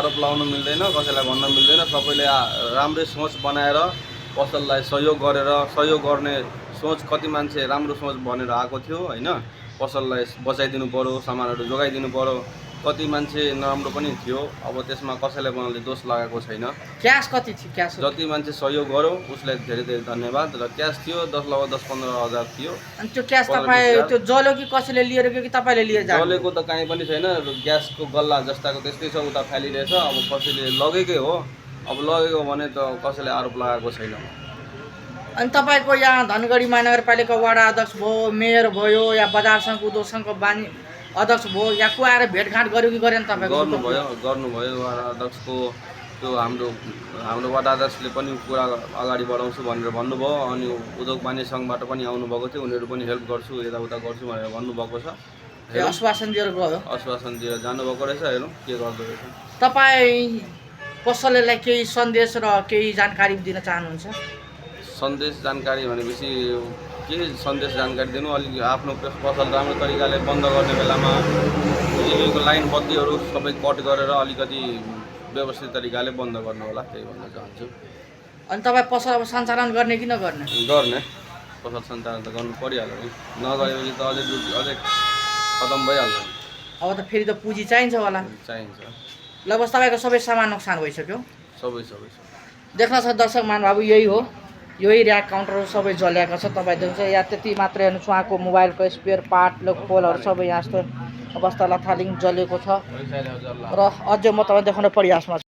आरोप लगाउन मिल्दैन, कसैलाई भन्न मिल्दैन। सबैले राम्रै सोच बनाएर पसललाई सहयोग गरेर, सहयोग गर्ने सोच कति मान्छे राम्रो सोच भनेर आएको थियो हैन, पसललाई बचाइदिनु पर्यो, सामानहरू जोगाइदिनु पर्यो। कति मान्छे नराम्रो पनि थियो, अब त्यसमा कसैलाई मैले दोष लगाएको छैन। क्यास कति थियो? क्यास जति मान्छे सहयोग गर्यो उसलाई धेरै धेरै धन्यवाद। र क्यास थियो 10-15 हजार थियो। अनि त्यो क्यास तपाईँ त्यो जल्यो कि कसैले लिएर गयो कि तपाईँले लिएर जानु? जलेको त काहीँ पनि छैन, ग्यासको गल्ला जस्ताको त्यस्तै छ, उता फालिरहेछ। अब कसैले लगेकै हो, अब लगेको भने त कसैले आरोप लगाएको छैन। अनि तपाईँको यहाँ धनगढी महानगरपालिका वडा अध्यक्ष भयो, मेयर भयो, या बजार सङ्घ उद्योग सङ्घको अध्यक्ष भयो, या को आएर भेटघाट गर्यो कि गरेन तपाईँको? गर्नुभयो वडा अध्यक्षको त्यो हाम्रो वडा अध्यक्षले पनि कुरा अगाडि बढाउँछु भनेर भन्नुभयो। अनि उद्योग वाणिज्य सङ्घबाट पनि आउनुभएको थियो, उनीहरू पनि हेल्प गर्छु यताउता गर्छु भनेर भन्नुभएको छ। आश्वासन दिएर गयो? आश्वासन दिएर जानुभएको रहेछ। हेरौँ के गर्दो रहेछ। तपाईँ पसललाई केही सन्देश र केही जानकारी दिन चाहनुहुन्छ? सन्देश जानकारी भनेपछि के सन्देश जानकारी दिनु, अलिक आफ्नो पसल राम्रो तरिकाले बन्द गर्ने बेलामा बिजुलीको लाइन बत्तीहरू सबै कट गरेर अलिकति व्यवस्थित तरिकाले बन्द गर्नु होला, त्यही भन्न चाहन्छु। अनि तपाईँ पसल अब सञ्चालन गर्ने कि नगर्ने? गर्ने, पसल सञ्चालन त गर्नु परिहाल्यो नि, नगरेपछि त अझै खतम भइहाल्छ। अब त फेरि त पुँजी चाहिन्छ होला? चाहिन्छ। लगभग तपाईँको सबै सामान नोक्सान भइसक्यो? सबै देख्न छ दर्शक महानुभाव, यही हो, यही ऱ्याक काउन्टरहरू सबै जलेको छ। तपाईँ देख्छ यहाँ त्यति मात्रै हेर्नु, उहाँको मोबाइलको स्पेयर पार्ट पोलहरू सबै यहाँ यस्तो अवस्था लथालिङ जलेको छ। र अझै म तपाईँ देखाउन प्रयासमा छु।